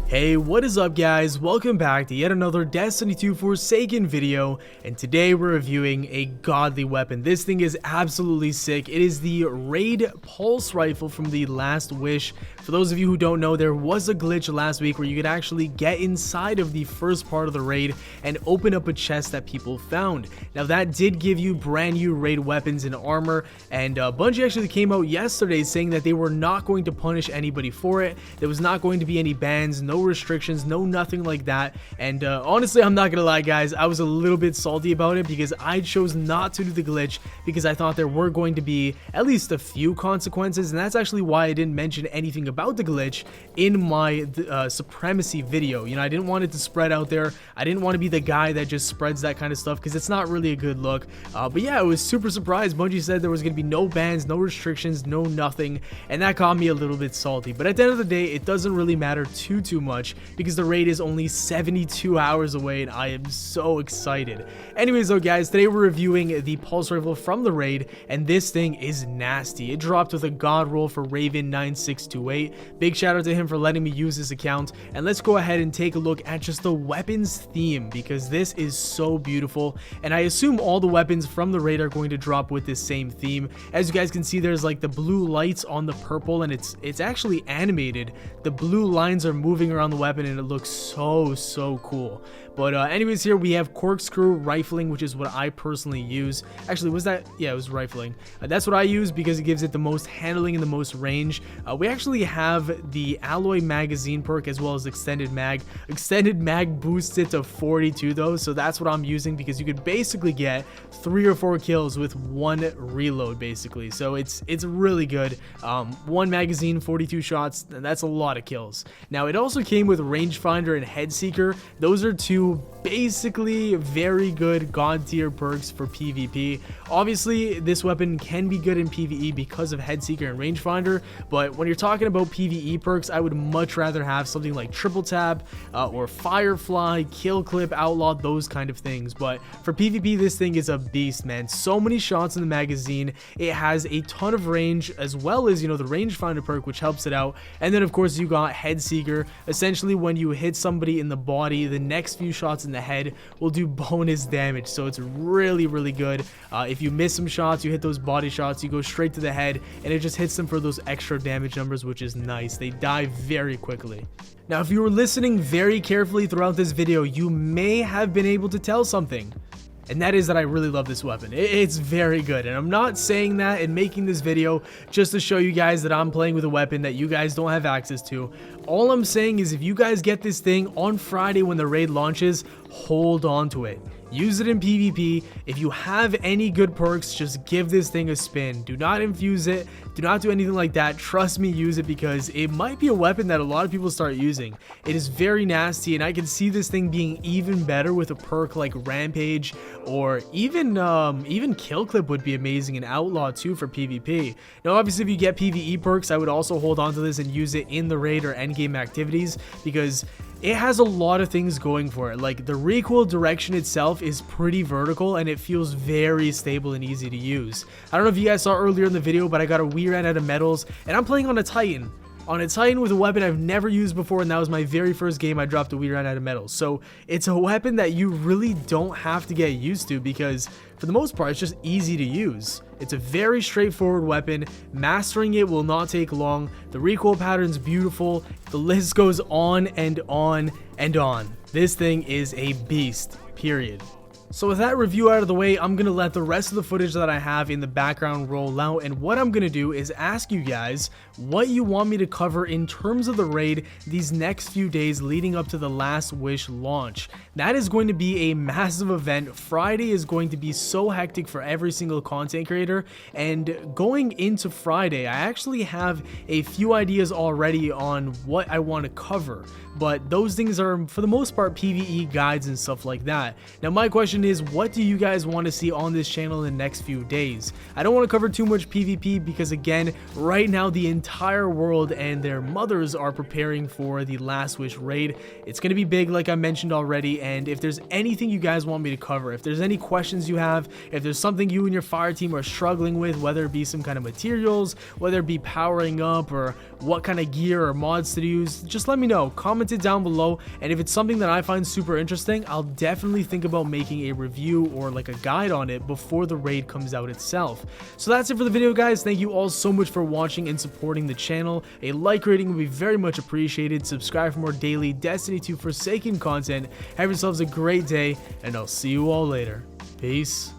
Hey, what is up guys? Welcome back to yet another Destiny 2 Forsaken video, and today we're reviewing a godly weapon. This thing is absolutely sick. It is the Raid Pulse Rifle from the Last Wish. For those of you who don't know, there was a glitch last week where you could actually get inside of the first part of the raid and open up a chest that people found. Now that did give you brand new raid weapons and armor, and Bungie actually came out yesterday saying that they were not going to punish anybody for it. There was not going to be any bans, no restrictions, no nothing like that. And honestly, I'm not gonna lie guys, I was a little bit salty about it because I chose not to do the glitch because I thought there were going to be at least a few consequences, and that's actually why I didn't mention anything about the glitch in my supremacy video. You know, I didn't want it to spread out there. I didn't want to be the guy that just spreads that kind of stuff because it's not really a good look. But yeah, I was super surprised. Bungie said there was going to be no bans, no restrictions, no nothing, and that got me a little bit salty. But at the end of the day, it doesn't really matter too much because the raid is only 72 hours away and I am so excited. Anyways though guys, today we're reviewing the Pulse Rifle from the raid, and this thing is nasty. It dropped with a god roll for Raven9628. Big shout out to him for letting me use this account, and let's go ahead and take a look at just the weapons theme because this is so beautiful, and I assume all the weapons from the raid are going to drop with this same theme. As you guys can see, there's like the blue lights on the purple, and it's actually animated. The blue lines are moving around the weapon and it looks so cool. But anyways, here we have corkscrew rifling, which is what I personally use. Actually, was that? Yeah, it was rifling. That's what I use because it gives it the most handling and the most range. We actually have the alloy magazine perk as well as extended mag. Extended mag boosts it to 42 though, so that's what I'm using because you could basically get 3 or 4 kills with one reload basically. So it's really good. One magazine, 42 shots, and that's a lot of kills. Now it also came with rangefinder and head seeker. Those are two basically very good god tier perks for PvP. Obviously this weapon can be good in PvE because of head seeker and rangefinder, but when you're talking about PvE perks, I would much rather have something like triple tap or firefly, kill clip, outlaw, those kind of things. But for PvP, this thing is a beast, man. So many shots in the magazine. It has a ton of range, as well as, you know, the rangefinder perk, which helps it out. And then of course you got head seeker. Essentially when you hit somebody in the body, the next few shots in the head will do bonus damage, so it's really good. If you miss some shots, you hit those body shots, you go straight to the head and it just hits them for those extra damage numbers, which is nice. They die very quickly. Now if you were listening very carefully throughout this video, you may have been able to tell something, and that is that I really love this weapon. It's very good, and I'm not saying that and making this video just to show you guys that I'm playing with a weapon that you guys don't have access to. All I'm saying is if you guys get this thing on Friday when the raid launches, hold on to it. Use it in PvP. If you have any good perks, just give this thing a spin. Do not infuse it. Do not do anything like that. Trust me, use it because it might be a weapon that a lot of people start using. It is very nasty, and I can see this thing being even better with a perk like Rampage, or even Kill Clip would be amazing, and Outlaw too for PvP. Now obviously if you get PvE perks, I would also hold on to this and use it in the raid or endgame activities because it has a lot of things going for it. Like the recoil direction itself is pretty vertical and it feels very stable and easy to use. I don't know if you guys saw earlier in the video, but I got a Wii ran out of medals, and I'm playing on a Titan. On a Titan with a weapon I've never used before, and that was my very first game I dropped a Wii ran out of medals. So it's a weapon that you really don't have to get used to because for the most part it's just easy to use. It's a very straightforward weapon. Mastering it will not take long. The recoil pattern's beautiful. The list goes on and on and on. This thing is a beast, period. So with that review out of the way, I'm going to let the rest of the footage that I have in the background roll out, and what I'm going to do is ask you guys what you want me to cover in terms of the raid these next few days leading up to the Last Wish launch. That is going to be a massive event. Friday is going to be so hectic for every single content creator, and going into Friday, I actually have a few ideas already on what I want to cover, but those things are for the most part PvE guides and stuff like that. Now my question question is, what do you guys want to see on this channel in the next few days? I don't want to cover too much PvP because, again, right now the entire world and their mothers are preparing for the Last Wish raid. It's going to be big, like I mentioned already, and if there's anything you guys want me to cover, if there's any questions you have, if there's something you and your fire team are struggling with, whether it be some kind of materials, whether it be powering up, or what kind of gear or mods to use, just let me know. Comment it down below, and if it's something that I find super interesting, I'll definitely think about making a review or like a guide on it before the raid comes out itself. So that's it for the video, guys. Thank you all so much for watching and supporting the channel. A like rating would be very much appreciated. Subscribe for more daily Destiny 2 Forsaken content. Have yourselves a great day, and I'll see you all later. Peace.